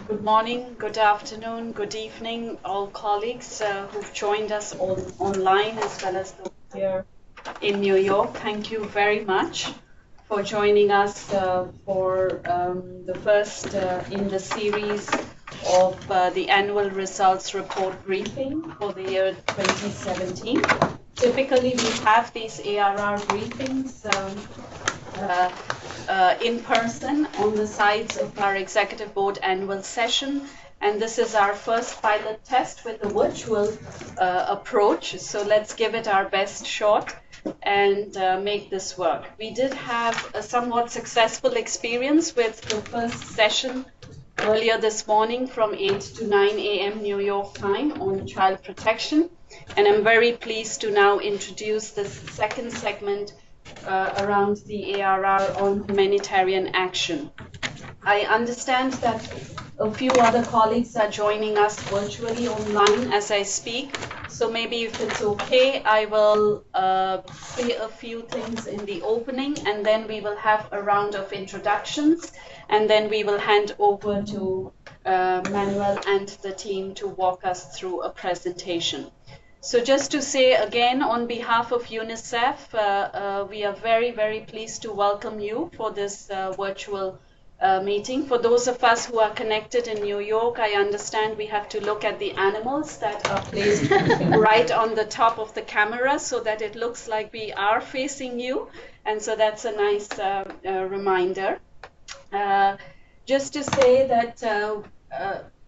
Good morning, good afternoon, good evening, all colleagues who've joined us online as well as those here in New York. Thank you very much for joining us for the first in the series of the annual results report briefing for the year 2017. Typically, we have these ARR briefings in person on the sides of our executive board annual session, and this is our first pilot test with a virtual approach, so let's give it our best shot and make this work. We did have a somewhat successful experience with the first session earlier this morning from 8 to 9 a.m. New York time on child protection, and I'm very pleased to now introduce this second segment around the ARR on humanitarian action. I understand that a few other colleagues are joining us virtually online as I speak, so maybe if it's okay, I will say a few things in the opening, and then we will have a round of introductions, and then we will hand over to Manuel and the team to walk us through a presentation. So just to say again, on behalf of UNICEF, we are very, very pleased to welcome you for this virtual meeting. For those of us who are connected in New York, I understand we have to look at the animals that are placed right on the top of the camera so that it looks like we are facing you. And so that's a nice reminder. Just to say that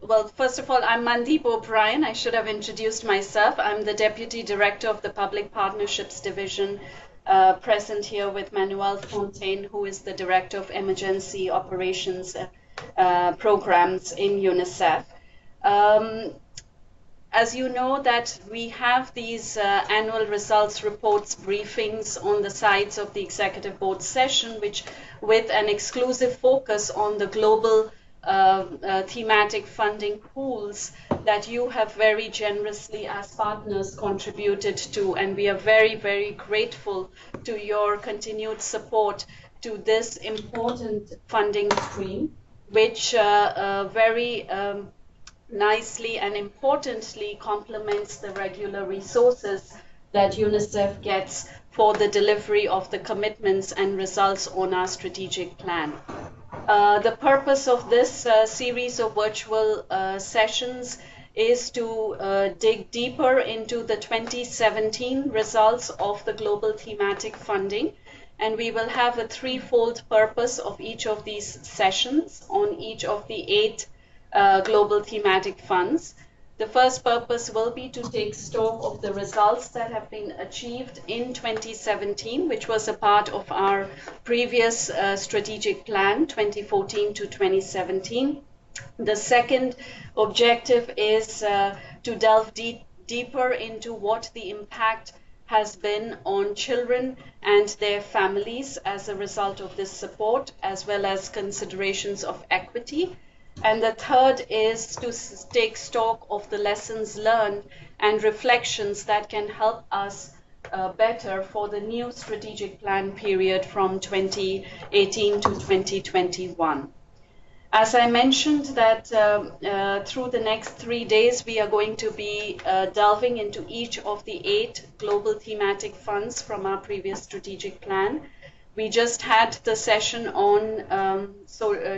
well, first of all, I'm Mandeep O'Brien. I should have introduced myself. I'm the Deputy Director of the Public Partnerships Division, present here with Manuel Fontaine, who is the Director of Emergency Operations Programs in UNICEF. As you know, that we have these annual results reports briefings on the sides of the Executive Board session, which with an exclusive focus on the global thematic funding pools that you have very generously as partners contributed to, and we are very, very grateful to your continued support to this important funding stream, which very nicely and importantly complements the regular resources that UNICEF gets for the delivery of the commitments and results on our strategic plan. The purpose of this series of virtual sessions is to dig deeper into the 2017 results of the global thematic funding, and we will have a threefold purpose of each of these sessions on each of the 8 global thematic funds. The first purpose will be to take stock of the results that have been achieved in 2017, which was a part of our previous strategic plan, 2014 to 2017. The second objective is to delve deeper into what the impact has been on children and their families as a result of this support, as well as considerations of equity. And the third is to take stock of the lessons learned and reflections that can help us better for the new strategic plan period from 2018 to 2021. As I mentioned that through the next 3 days, we are going to be delving into each of the 8 global thematic funds from our previous strategic plan. We just had the session on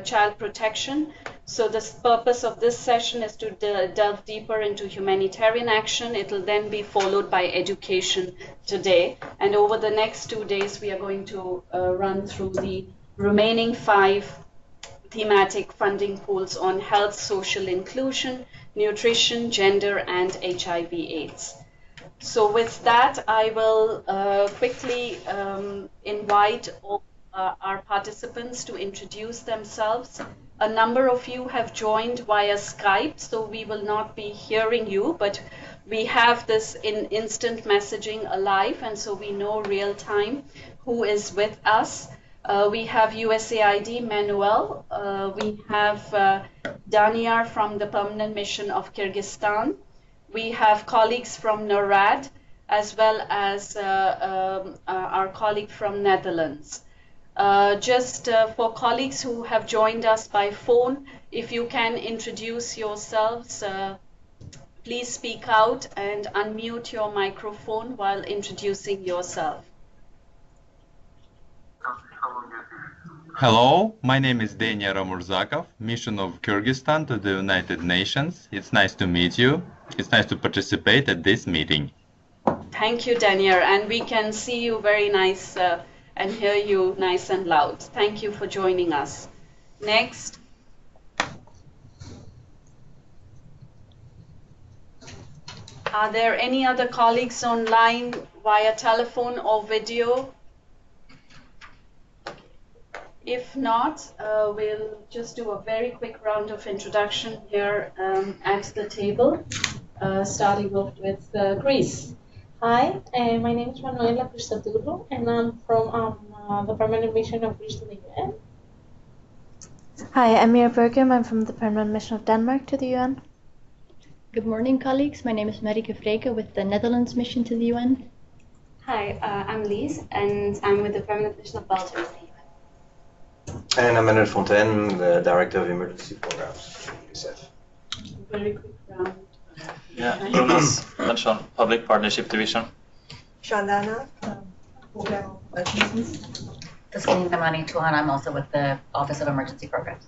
child protection. So the purpose of this session is to delve deeper into humanitarian action. It will then be followed by education today. And over the next 2 days, we are going to run through the remaining 5 thematic funding pools on health, social inclusion, nutrition, gender, and HIV/AIDS. So with that, I will quickly invite all our participants to introduce themselves. A number of you have joined via Skype, so we will not be hearing you, but we have this in instant messaging alive, and so we know real time who is with us. We have USAID Manuel, we have Daniar from the Permanent Mission of Kyrgyzstan, we have colleagues from NORAD, as well as our colleague from Netherlands. Just for colleagues who have joined us by phone, If you can introduce yourselves, please speak out and unmute your microphone while introducing yourself. Hello, my name is Denia Ramurzakov, Mission of Kyrgyzstan to the United Nations. It's nice to meet you. It's nice to participate at this meeting. Thank you, Daniel, and we can see you very nice and hear you nice and loud. Thank you for joining us. Next. Are there any other colleagues online via telephone or video? If not, we'll just do a very quick round of introduction here at the table, starting off with Greece. Hi, my name is Manuela Christodoulou, and I'm from the Permanent Mission of Greece to the UN. Hi, I'm Mira Bergum. I'm from the Permanent Mission of Denmark to the UN. Good morning, colleagues. My name is Marike Freke with the Netherlands Mission to the UN. Hi, I'm Lise, and I'm with the Permanent Mission of Belgium to the UN. And I'm Emmanuel Fontaine, the Director of Emergency Programs at UNICEF. Very quick round. Yeah, Jonas Benson, Public Partnership Division. Shandana, Program Mechanisms. Taskin Kamani Tuhan, I'm also with the Office of Emergency Programs.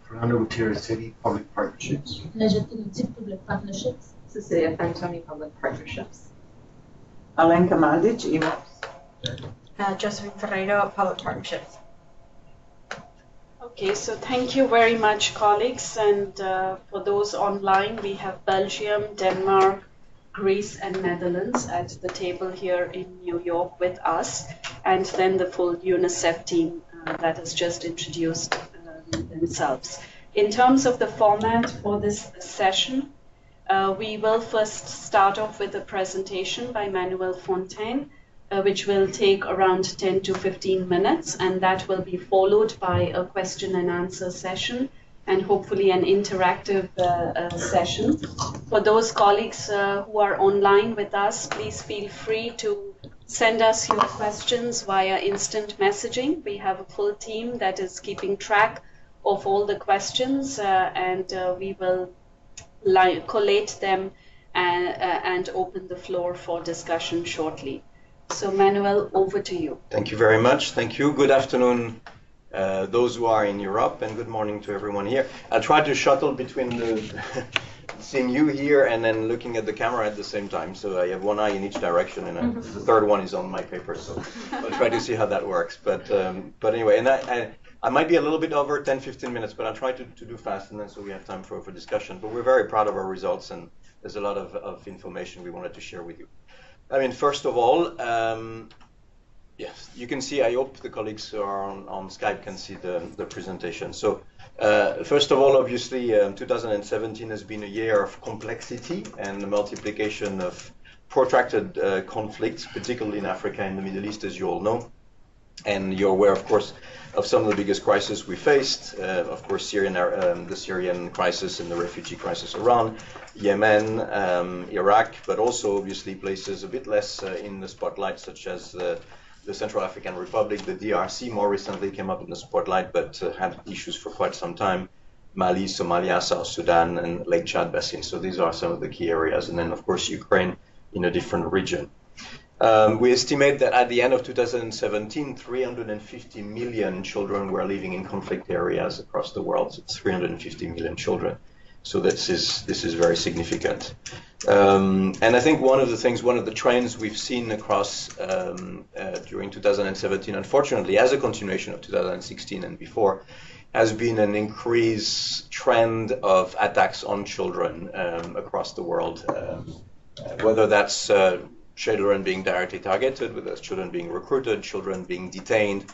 Fernando Gutierrez City, Public Partnerships. Public Partnerships. Cecilia Fantoni, Public Partnerships. Alenka Madic, EMOPS. Josephine Ferreiro, Public Partnerships. Okay, so thank you very much, colleagues. And for those online, we have Belgium, Denmark, Greece, and Netherlands at the table here in New York with us, and then the full UNICEF team that has just introduced themselves. In terms of the format for this session, we will first start off with a presentation by Manuel Fontaine, which will take around 10 to 15 minutes, and that will be followed by a question and answer session and hopefully an interactive session. For those colleagues who are online with us, please feel free to send us your questions via instant messaging. We have a full team that is keeping track of all the questions, and we will collate them and open the floor for discussion shortly. So Manuel, over to you. Thank you very much. Thank you. Good afternoon, those who are in Europe, and good morning to everyone here. I'll try to shuttle between seeing you here and then looking at the camera at the same time. So I have one eye in each direction, and the third one is on my paper. So I'll try to see how that works. But anyway, and I might be a little bit over 10-15 minutes, but I'll try to do fast, and then so we have time for discussion. But we're very proud of our results, and there's a lot of information we wanted to share with you. I mean, first of all, yes, you can see, I hope the colleagues who are on Skype can see the presentation. So first of all, obviously, 2017 has been a year of complexity and the multiplication of protracted conflicts, particularly in Africa and the Middle East, as you all know. And you're aware, of course, of some of the biggest crises we faced. Of course, the Syrian crisis and the refugee crisis around, Yemen, Iraq, but also obviously places a bit less in the spotlight, such as the Central African Republic. The DRC more recently came up in the spotlight, but had issues for quite some time. Mali, Somalia, South Sudan, and Lake Chad Basin. So these are some of the key areas. And then, of course, Ukraine in a different region. We estimate that at the end of 2017, 350 million children were living in conflict areas across the world. So it's 350 million children. So this is very significant. And I think one of the trends we've seen across during 2017, unfortunately, as a continuation of 2016 and before, has been an increased trend of attacks on children across the world, whether that's children being directly targeted, whether it's children being recruited, children being detained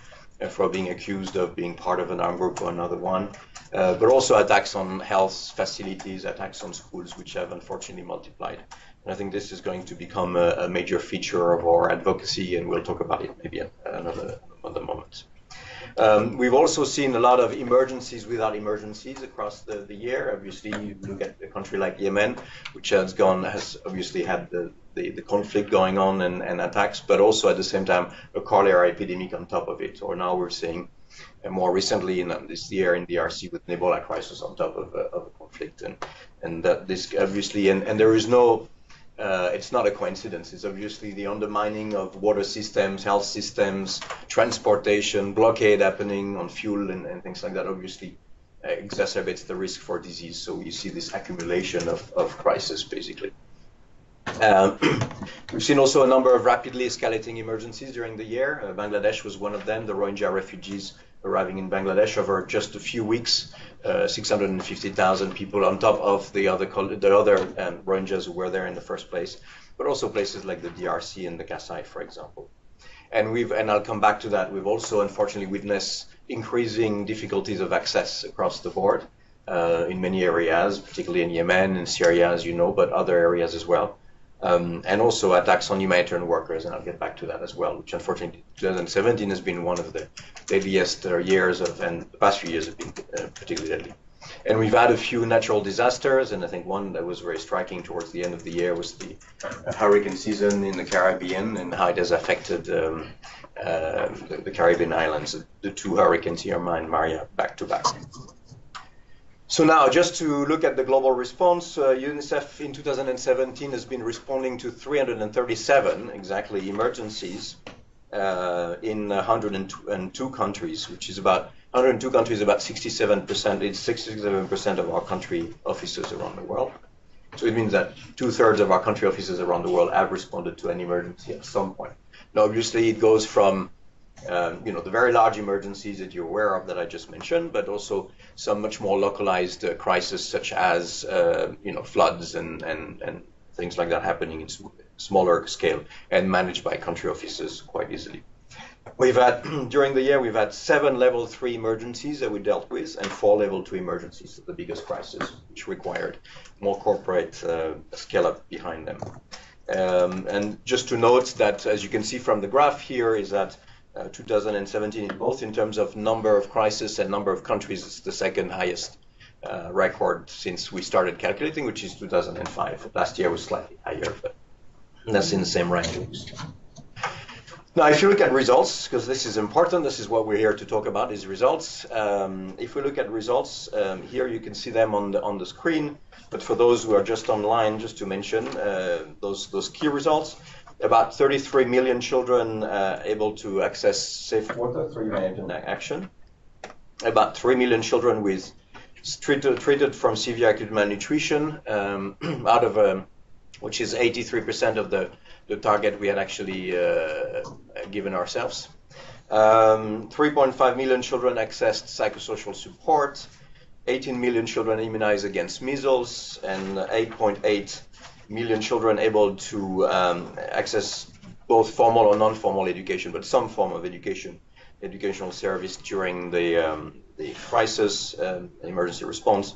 for being accused of being part of an armed group or another one, but also attacks on health facilities, attacks on schools, which have unfortunately multiplied. And I think this is going to become a major feature of our advocacy, and we'll talk about it maybe at another moment. We've also seen a lot of emergencies without emergencies across the year. Obviously, you look at a country like Yemen, which has obviously had the conflict going on and attacks, but also at the same time a cholera epidemic on top of it. Or now we're seeing and more recently in this year in DRC with an Ebola crisis on top of a conflict, and that this obviously and there is no it's not a coincidence. It's obviously the undermining of water systems, health systems, transportation, blockade happening on fuel and things like that obviously exacerbates the risk for disease. So you see this accumulation of crisis, basically. We've seen also a number of rapidly escalating emergencies during the year. Bangladesh was one of them, the Rohingya refugees arriving in Bangladesh over just a few weeks, 650,000 people on top of the other Rohingyas who were there in the first place, but also places like the DRC and the Kasai, for example. And I'll come back to that, we've also unfortunately witnessed increasing difficulties of access across the board in many areas, particularly in Yemen and Syria, as you know, but other areas as well. And also attacks on humanitarian workers, and I'll get back to that as well, which unfortunately 2017 has been one of the deadliest years and the past few years have been particularly deadly. And we've had a few natural disasters, and I think one that was very striking towards the end of the year was the hurricane season in the Caribbean and how it has affected the Caribbean islands, the two hurricanes, Irma and Maria, back to back. So now, just to look at the global response, UNICEF in 2017 has been responding to 337 exactly emergencies in 102 countries, which is about 102 countries, about 67%. It's 67% of our country offices around the world. So it means that 2/3 of our country offices around the world have responded to an emergency at some point. Now, obviously, it goes from the very large emergencies that you're aware of that I just mentioned, but also some much more localized crises such as floods and things like that happening in smaller scale and managed by country offices quite easily. We've had, during the year, we've had 7 level 3 emergencies that we dealt with and 4 level 2 emergencies, the biggest crisis, which required more corporate scale up behind them. And just to note that, as you can see from the graph here, is that 2017, both in terms of number of crises and number of countries, it's the second highest record since we started calculating, which is 2005. Last year was slightly higher, but that's in the same range. Now, if you look at results, because this is important, this is what we're here to talk about, is results. If we look at results, here you can see them on the screen, but for those who are just online, just to mention those key results, about 33 million children able to access safe water through humanitarian action. About 3 million children with treated from severe acute malnutrition, out of which is 83% of the target we had actually given ourselves. 3.5 million children accessed psychosocial support. 18 million children immunized against measles, and 8.8 million children able to access both formal or non-formal education, but some form of educational service during the crisis emergency response.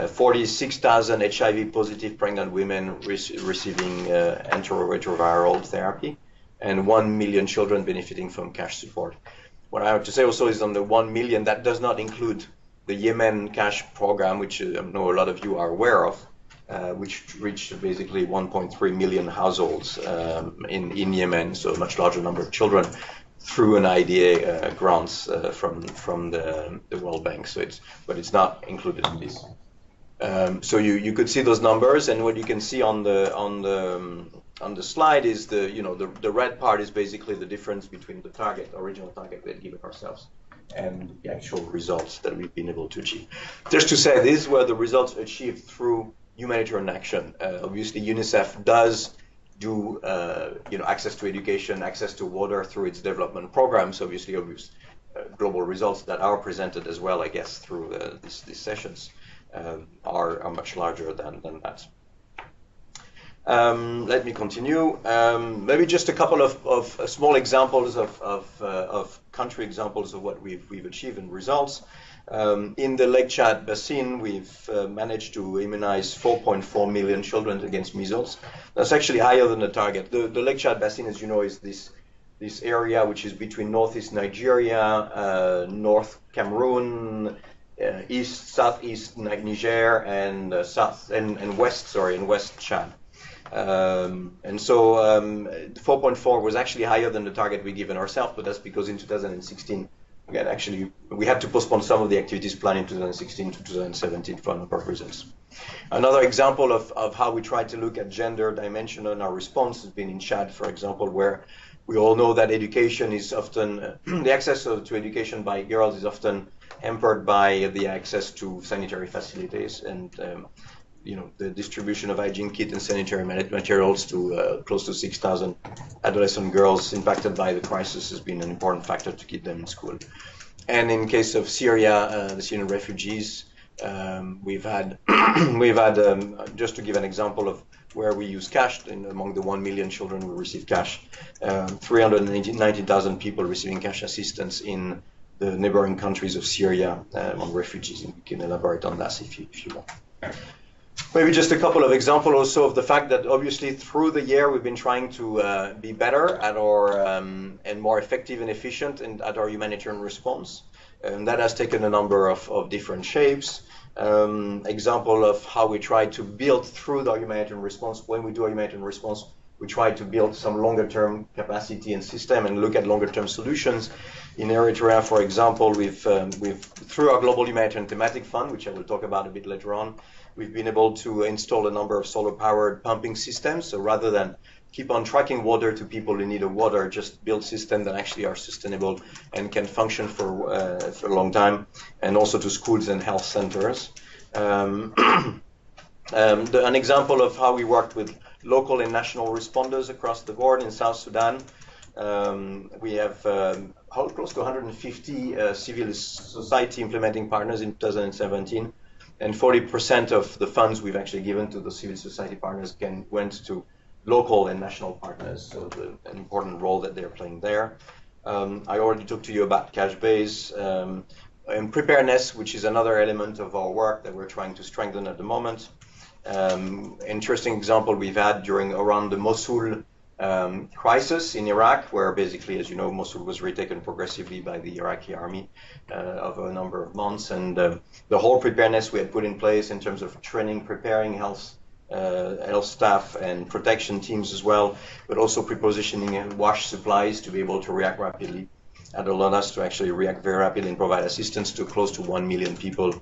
46,000 HIV positive pregnant women receiving antiretroviral therapy, and 1 million children benefiting from cash support. What I have to say also is on the 1 million, that does not include the Yemen cash program, which I know a lot of you are aware of, which reached basically 1.3 million households in Yemen, so a much larger number of children, through an IDA grants from the World Bank. So but it's not included in this. So you could see those numbers, and what you can see on the slide is the red part is basically the difference between the original target we had given ourselves, and the actual results that we've been able to achieve. Just to say, these were the results achieved through humanitarian action. Obviously, UNICEF does do access to education, access to water through its development programs. Obviously, global results that are presented as well, I guess, through these sessions are much larger than that. Let me continue. Maybe just a couple of small examples of country examples of what we've achieved in results. In the Lake Chad Basin, we've managed to immunize 4.4 million children against measles. That's actually higher than the target. The Lake Chad Basin, as you know, is this area which is between northeast Nigeria, north Cameroon, southeast Niger, and west Chad. And so 4.4 was actually higher than the target we given ourselves, but that's because in 2016 again, actually, we had to postpone some of the activities planned in 2016 to 2017 for a number of reasons. Another example of how we try to look at gender dimension in our response has been in Chad, for example, where we all know that education is often, the access to education by girls is often hampered by the access to sanitary facilities, and the distribution of hygiene kit and sanitary materials to close to 6,000 adolescent girls impacted by the crisis has been an important factor to keep them in school. And in case of Syria, the Syrian refugees, we've had just to give an example of where we use cash, among the 1 million children who receive cash, 390,000 people receiving cash assistance in the neighboring countries of Syria on refugees, and we can elaborate on that if you want. Maybe just a couple of examples also of the fact that obviously through the year we've been trying to be better at our and more effective and efficient at our humanitarian response, and that has taken a number of different shapes. Example of how we try to build through the humanitarian response. When we do a humanitarian response, we try to build some longer-term capacity and system and look at longer-term solutions. In Eritrea, for example, we've through our global humanitarian thematic fund, which I will talk about a bit later on, we've been able to install a number of solar-powered pumping systems. So rather than keep on tracking water to people who need water, just build systems that actually are sustainable and can function for a long time, and also to schools and health centers. An example of how we worked with local and national responders across the board in South Sudan. We have close to 150 civil society implementing partners in 2017, and 40% of the funds we've actually given to the civil society partners went to local and national partners, so an important role that they're playing there. I already talked to you about cash base and preparedness, which is another element of our work that we're trying to strengthen at the moment. Interesting example we've had around the Mosul crisis in Iraq, where basically, as you know, Mosul was retaken progressively by the Iraqi army over a number of months, and the whole preparedness we had put in place in terms of training, preparing health staff and protection teams as well, but also prepositioning wash supplies to be able to react rapidly, had allowed us to actually react very rapidly and provide assistance to close to 1 million people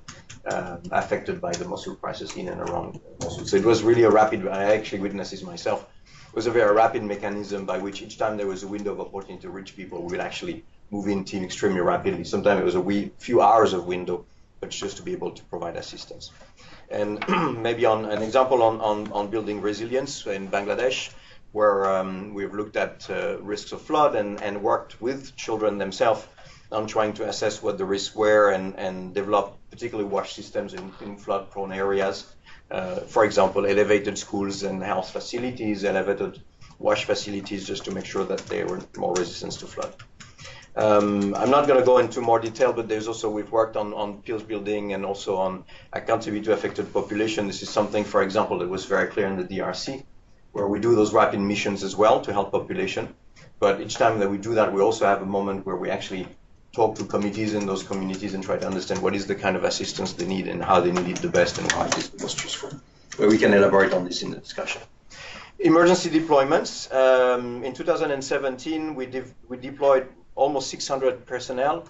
affected by the Mosul crisis in and around Mosul. So it was really a rapid, I actually witnessed this myself, it was a very rapid mechanism by which each time there was a window of opportunity to reach people, we would actually move in team extremely rapidly. Sometimes it was a few hours of window, but just to be able to provide assistance. And maybe on an example on building resilience in Bangladesh, where we've looked at risks of flood and worked with children themselves on trying to assess what the risks were and develop particularly wash systems in flood-prone areas. For example, elevated schools and health facilities, elevated wash facilities, just to make sure that they were more resistant to flood. I'm not going to go into more detail, but there's also, we've worked on peace building and also on accountability to affected population. This is something, for example, that was very clear in the DRC, where we do those rapid missions as well to help population. But each time that we do that, we also have a moment where we actually talk to committees in those communities and try to understand what is the kind of assistance they need and how they need it the best and why it is the most useful. But we can elaborate on this in the discussion. Emergency deployments. In 2017, we deployed almost 600 personnel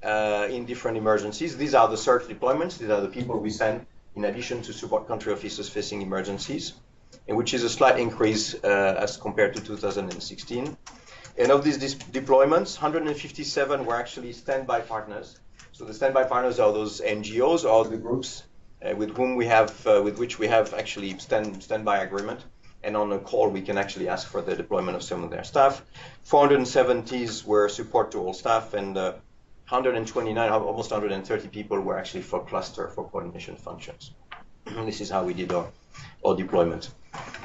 in different emergencies. These are the search deployments. These are the people we send in addition to support country officers facing emergencies, and which is a slight increase as compared to 2016. And of these deployments, 157 were actually standby partners. So the standby partners are those NGOs or the groups with which we have actually standby agreement. And on a call, we can actually ask for the deployment of some of their staff. 470s were support to all staff, and 129, almost 130 people were actually for cluster, for coordination functions. This is how we did our deployment.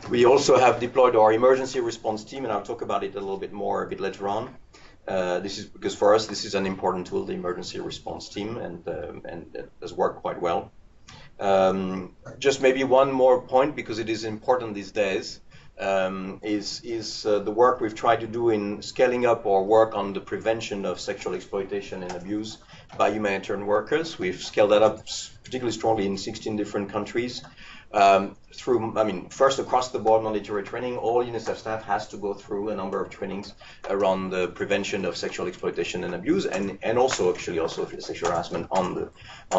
We also have deployed our emergency response team, and I'll talk about it a little bit more a bit later on. This is because for us, this is an important tool, the emergency response team, and it has worked quite well. Just maybe one more point, because it is important these days. is the work we've tried to do in scaling up our work on the prevention of sexual exploitation and abuse by humanitarian workers. We've scaled that up particularly strongly in 16 different countries. First across the board mandatory training. All UNICEF staff has to go through a number of trainings around the prevention of sexual exploitation and abuse, and also sexual harassment on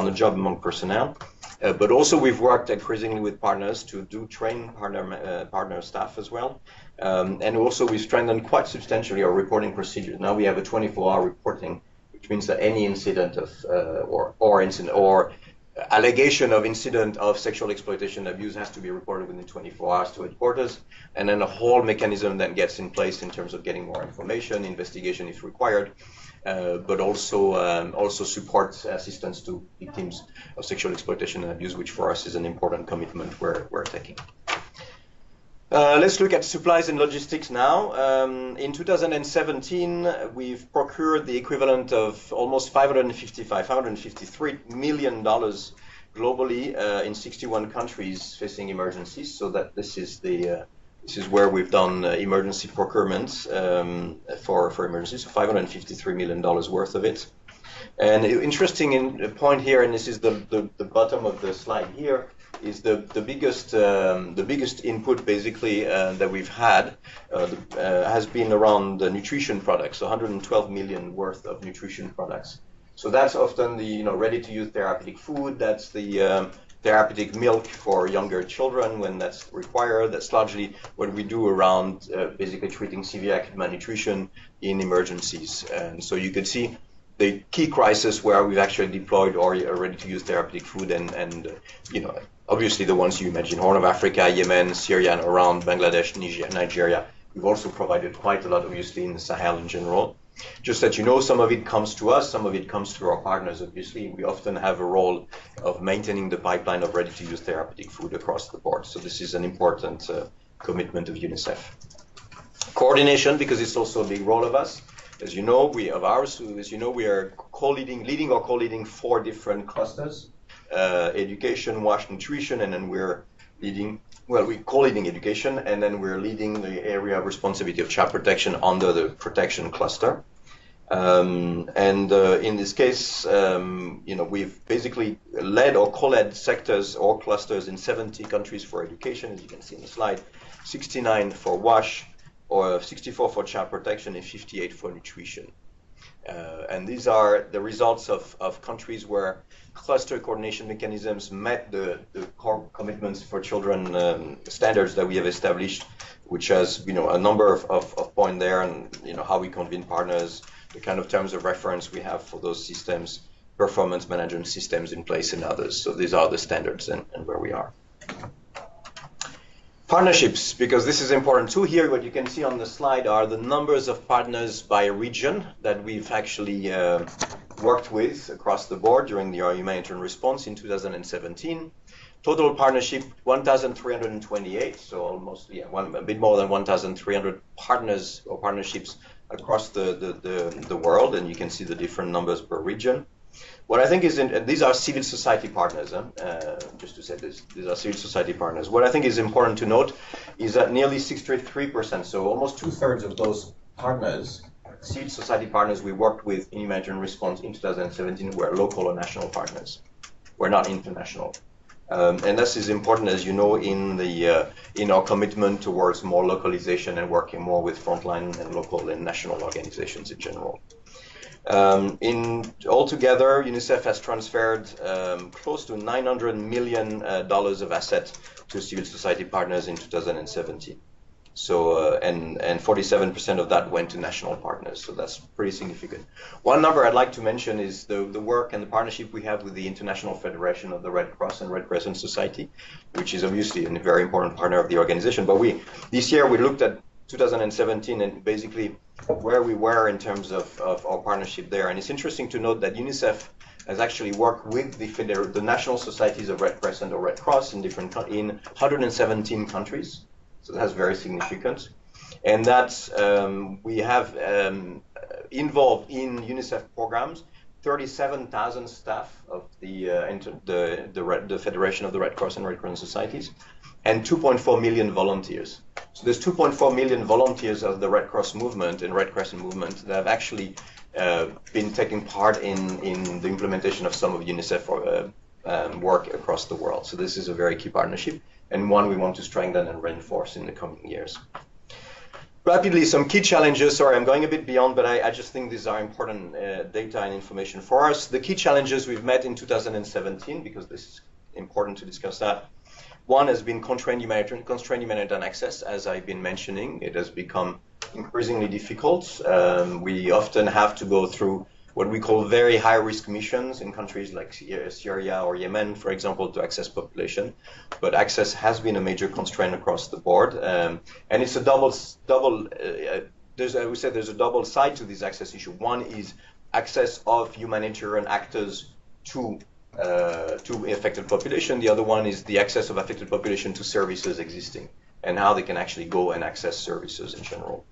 the job among personnel. But also we've worked increasingly with partners to train partner staff as well. And also we've strengthened quite substantially our reporting procedures. Now we have a 24-hour reporting, which means that any incident of or allegation of incident of sexual exploitation and abuse has to be reported within 24 hours to headquarters, and then a whole mechanism then gets in place in terms of getting more information, investigation if required, but also support assistance to victims of sexual exploitation and abuse, which for us is an important commitment we're taking. Let's look at supplies and logistics now. In 2017, we've procured the equivalent of almost $553 million globally in 61 countries facing emergencies. So that this is where we've done emergency procurements for emergencies. So $553 million worth of it. And interesting point here, and this is the bottom of the slide here, is the biggest input basically that we've had has been around the nutrition products, so 112 million worth of nutrition products. So that's often the ready-to-use therapeutic food. That's the therapeutic milk for younger children when that's required. That's largely what we do around basically treating severe acute malnutrition in emergencies. And so you can see the key crisis where we've actually deployed or ready-to-use therapeutic food, and obviously the ones you imagine: Horn of Africa, Yemen, Syria, and around Bangladesh, Nigeria. We've also provided quite a lot, obviously, in the Sahel in general. Just that some of it comes to us, some of it comes through our partners, obviously. We often have a role of maintaining the pipeline of ready-to-use therapeutic food across the board. So this is an important commitment of UNICEF. Coordination, because it's also a big role of us. As you know, we are leading or co-leading 4 different clusters: education, WASH, nutrition, and then we're co-leading education, and then we're leading the area of responsibility of child protection under the protection cluster. In this case, we've basically led or co-led sectors or clusters in 70 countries for education, as you can see in the slide, 69 for WASH, or 64 for child protection, and 58 for nutrition. And these are the results of countries where cluster coordination mechanisms met the core commitments for children standards that we have established, which has a number of points there, and how we convene partners, the kind of terms of reference we have for those systems, performance management systems in place, and others. So these are the standards and where we are. Partnerships, because this is important too. Here, what you can see on the slide are the numbers of partners by region that we've actually worked with across the board during the humanitarian response in 2017. Total partnership 1,328, so almost a bit more than 1,300 partners or partnerships across the world, and you can see the different numbers per region. What I think is, these are civil society partners, just to say this, these are civil society partners. What I think is important to note is that nearly 63%, so almost 2/3 of those partners, civil society partners we worked with in humanitarian response in 2017, were local or national partners, were not international. And this is important, as you know, in our commitment towards more localization and working more with frontline and local and national organizations in general. Altogether, UNICEF has transferred close to $900 million of assets to civil society partners in 2017. So, and 47% of that went to national partners. So that's pretty significant. One number I'd like to mention is the work and the partnership we have with the International Federation of the Red Cross and Red Crescent Society, which is obviously a very important partner of the organization. But this year we looked at 2017 and basically where we were in terms of our partnership there. And it's interesting to note that UNICEF has actually worked with the national societies of Red Crescent or Red Cross in 117 countries. So that's very significant. And that we have involved in UNICEF programs 37,000 staff of the Federation of the Red Cross and Red Crescent Societies, and 2.4 million volunteers. So there's 2.4 million volunteers of the Red Cross movement and Red Crescent movement that have actually been taking part in the implementation of some of UNICEF work across the world. So this is a very key partnership, and one we want to strengthen and reinforce in the coming years. Rapidly, some key challenges. Sorry, I'm going a bit beyond, but I just think these are important data and information for us. The key challenges we've met in 2017, because this is important to discuss that. One has been constrained humanitarian access, as I've been mentioning. It has become increasingly difficult. We often have to go through what we call very high-risk missions in countries like Syria or Yemen, for example, to access population. But access has been a major constraint across the board, and it's a I would say there's a double side to this access issue. One is access of humanitarian actors to affected population. The other one is the access of affected population to services existing and how they can actually go and access services in general.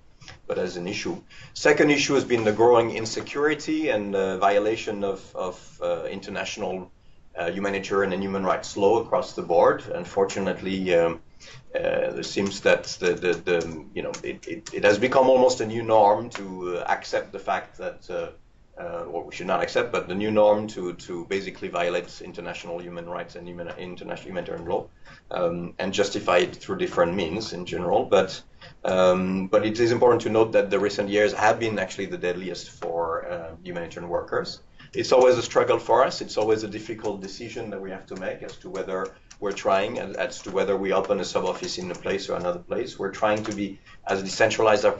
But as an issue. Second issue has been the growing insecurity and violation of international humanitarian and human rights law across the board. Unfortunately, there seems that it has become almost a new norm to accept the fact that, or we should not accept, but the new norm to basically violate international human rights and international humanitarian law, and justify it through different means in general. But it is important to note that the recent years have been actually the deadliest for humanitarian workers. It's always a struggle for us. It's always a difficult decision that we have to make as to whether we're trying, as to whether we open a sub-office in a place or another place. We're trying to be as decentralized as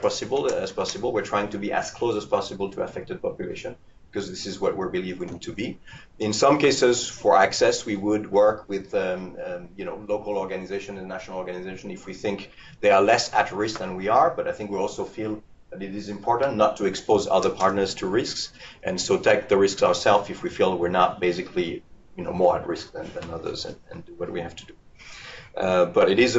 possible. We're trying to be as close as possible to affected population, because this is what we believe we need to be. In some cases, for access, we would work with local organizations and national organizations if we think they are less at risk than we are. But I think we also feel that it is important not to expose other partners to risks, and so take the risks ourselves if we feel we're not basically more at risk than others, and do what we have to do. But it is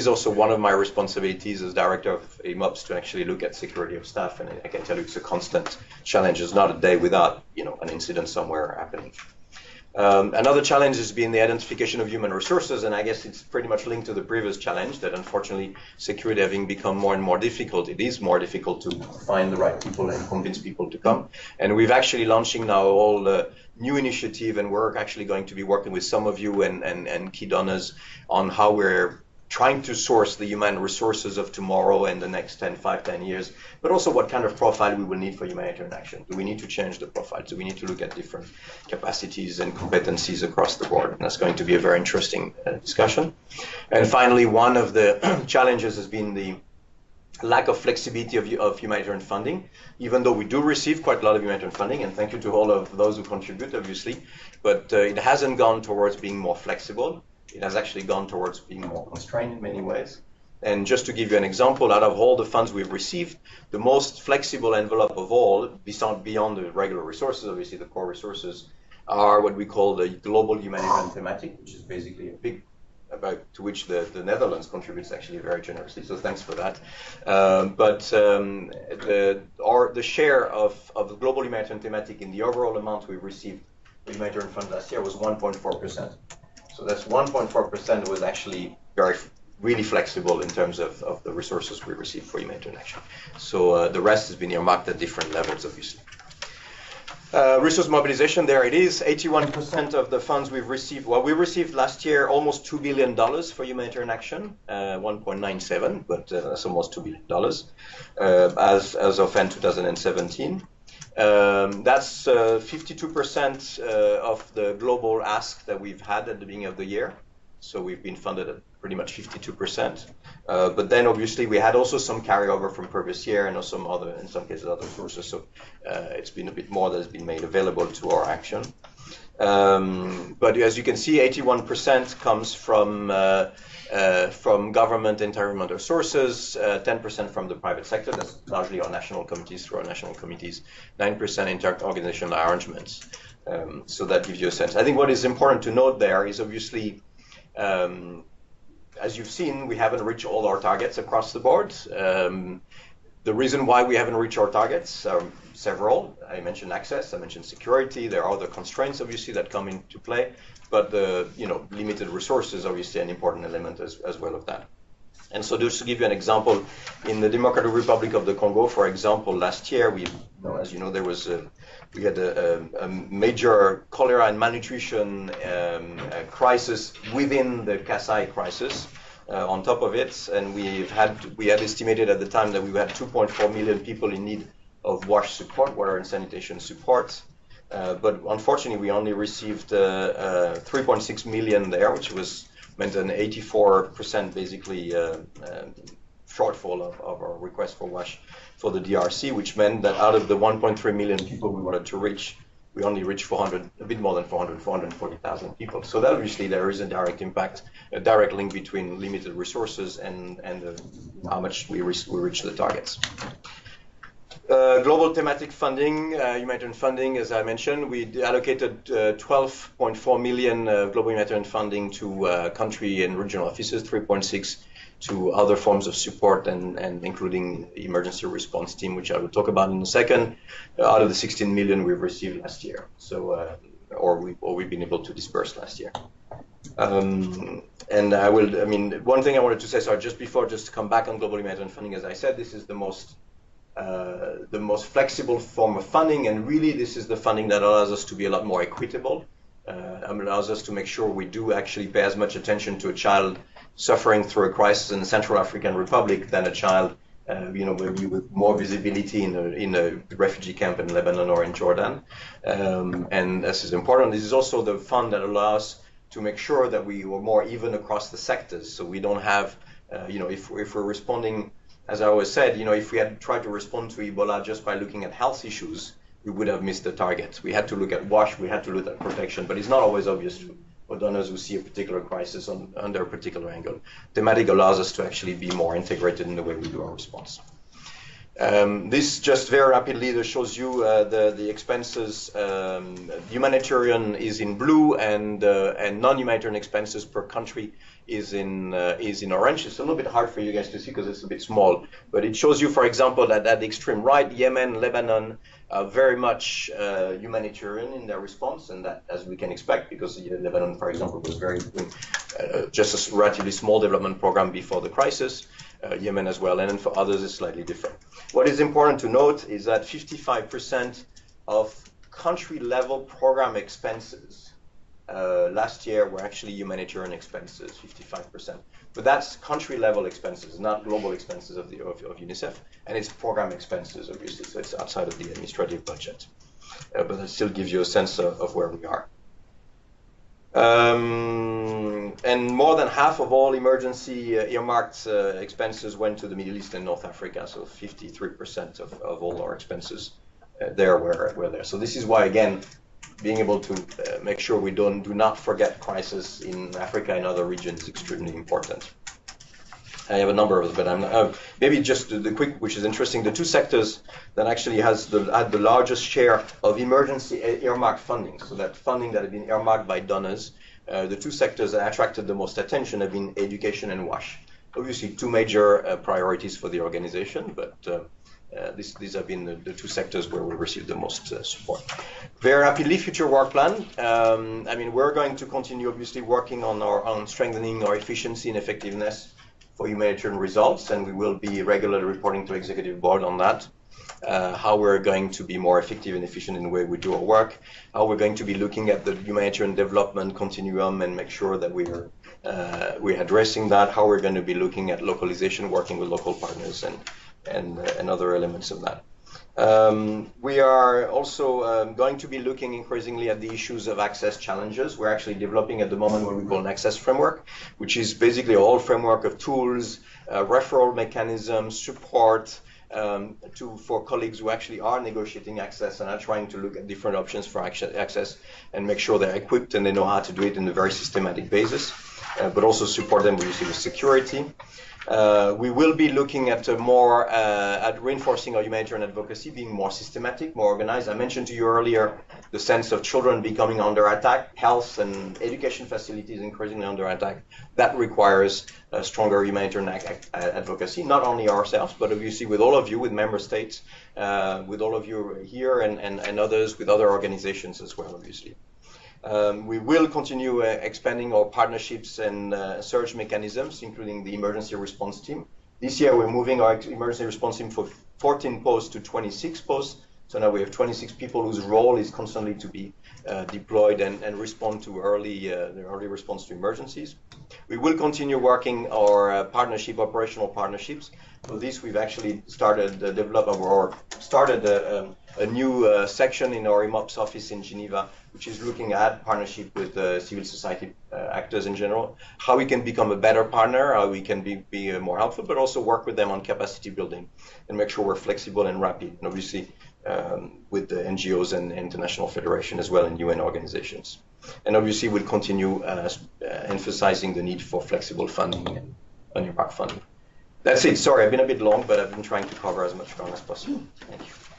also one of my responsibilities as director of AMOPS to actually look at security of staff, and I can tell you it's a constant challenge. It's not a day without an incident somewhere happening. Another challenge has been the identification of human resources, and I guess it's pretty much linked to the previous challenge that unfortunately security having become more and more difficult, it is more difficult to find the right people and convince people to come. And we've actually launching now all new initiative, and we're actually going to be working with some of you and key donors on how we're trying to source the human resources of tomorrow and the next 5, 10 years, but also what kind of profile we will need for humanitarian action. Do we need to change the profile? Do we need to look at different capacities and competencies across the board? And that's going to be a very interesting discussion. And finally, one of the challenges has been the lack of flexibility of humanitarian funding, even though we do receive quite a lot of humanitarian funding, and thank you to all of those who contribute, obviously, but it hasn't gone towards being more flexible. It has actually gone towards being more constrained in many ways. And just to give you an example, out of all the funds we've received, the most flexible envelope of all, beyond the regular resources, obviously the core resources, are what we call the Global Humanitarian Thematic, which is basically a big, to which the Netherlands contributes actually very generously, so thanks for that. The share of the Global Humanitarian Thematic in the overall amount we received with humanitarian funds last year was 1.4%. So that's 1.4% was actually really flexible in terms of the resources we received for humanitarian action. So the rest has been earmarked at different levels, obviously. Resource mobilization, there it is, 81% of the funds we've received. Well, we received last year almost $2 billion for humanitarian action, 1.97, but that's almost $2 billion as of end 2017. That's 52% of the global ask that we've had at the beginning of the year. So we've been funded at pretty much 52%. But then obviously we had also some carryover from previous year and also in some cases other sources. So it's been a bit more that has been made available to our action. But as you can see, 81% comes from government and intergovernmental sources, 10% from the private sector, that's largely our national committees, through our national committees, 9% inter-organizational arrangements. So that gives you a sense. I think what is important to note there is obviously, as you've seen, we haven't reached all our targets across the board. The reason why we haven't reached our targets are several. I mentioned access, I mentioned security. There are other constraints, obviously, that come into play, but the limited resources, obviously, an important element as well of that. And so just to give you an example, in the Democratic Republic of the Congo, for example, last year, as you know, we had a major cholera and malnutrition crisis within the Kasai crisis. On top of it, and we had estimated at the time that we had 2.4 million people in need of wash support, water and sanitation support. But unfortunately, we only received 3.6 million there, which meant an 84% basically shortfall of our request for wash for the DRC, which meant that out of the 1.3 million people we wanted to reach, we only reached a bit more than 440,000 people. So that obviously there is a direct impact, a direct link between limited resources and how much we reach the targets. Global thematic funding, humanitarian funding, as I mentioned, we allocated 12.4 million global humanitarian funding to country and regional offices, 3.6 to other forms of support and including the emergency response team, which I will talk about in a second, out of the 16 million we've received last year. So, or we've been able to disperse last year. And one thing I wanted to say, sorry, just to come back on global humanitarian funding, as I said, this is the most flexible form of funding, and really this is the funding that allows us to be a lot more equitable, allows us to make sure we do actually pay as much attention to a child suffering through a crisis in the Central African Republic than a child, maybe with more visibility in a refugee camp in Lebanon or in Jordan. And this is important. This is also the fund that allows to make sure that we were more even across the sectors. So we don't have, if we're responding, as I always said, if we had tried to respond to Ebola just by looking at health issues, we would have missed the target. We had to look at WASH, we had to look at protection, but it's not always obvious for donors who see a particular crisis under a particular angle. Thematic allows us to actually be more integrated in the way we do our response. This just very rapidly shows you the expenses. Humanitarian is in blue, and non-humanitarian expenses per country is in orange. It's a little bit hard for you guys to see because it's a bit small, but it shows you, for example, that at the extreme right, Yemen, Lebanon, very much humanitarian in their response, and that, as we can expect, because Lebanon, for example, was just a relatively small development program before the crisis. Yemen as well, and then for others it's slightly different. What is important to note is that 55% of country-level program expenses last year were actually humanitarian expenses, 55%. But that's country-level expenses, not global expenses of UNICEF, and it's program expenses, obviously, so it's outside of the administrative budget. But it still gives you a sense of where we are. And more than half of all emergency earmarked expenses went to the Middle East and North Africa, so 53% of all our expenses there were there. So this is why, again, being able to make sure we do not forget crisis in Africa and other regions is extremely important. I have a number of them, but maybe just the quick, which is interesting. The two sectors that actually had the largest share of emergency earmarked funding, so that funding that had been earmarked by donors, the two sectors that attracted the most attention have been education and WASH. Obviously, two major priorities for the organization, but these have been the two sectors where we received the most support. Very rapidly, future work plan. We're going to continue, obviously, working on strengthening our efficiency and effectiveness for humanitarian results, and we will be regularly reporting to Executive Board on that. How we're going to be more effective and efficient in the way we do our work, how we're going to be looking at the humanitarian development continuum and make sure that we're addressing that, how we're going to be looking at localization, working with local partners and other elements of that. We are also going to be looking increasingly at the issues of access challenges. We're actually developing at the moment what we call an access framework, which is basically a whole framework of tools, referral mechanisms, support, for colleagues who actually are negotiating access and are trying to look at different options for access and make sure they're equipped and they know how to do it in a very systematic basis. but also support them with security. We will be looking at more at reinforcing our humanitarian advocacy, being more systematic, more organized. I mentioned to you earlier the sense of children becoming under attack, health and education facilities increasingly under attack. That requires stronger humanitarian advocacy, not only ourselves, but obviously with all of you, with member states, with all of you here and others, with other organizations as well, obviously. We will continue expanding our partnerships and surge mechanisms, including the emergency response team. This year, we're moving our emergency response team from 14 posts to 26 posts. So now we have 26 people whose role is constantly to be deployed and respond to early response to emergencies. We will continue working our operational partnerships. For this, we've actually started a new section in our IMOPS office in Geneva, which is looking at partnership with civil society actors in general, how we can become a better partner, how we can be more helpful, but also work with them on capacity building and make sure we're flexible and rapid. And obviously, with the NGOs and international federation as well and UN organizations. And obviously we'll continue emphasizing the need for flexible funding and on-your-back funding. That's it. Sorry, I've been a bit long, but I've been trying to cover as much ground as possible. Thank you.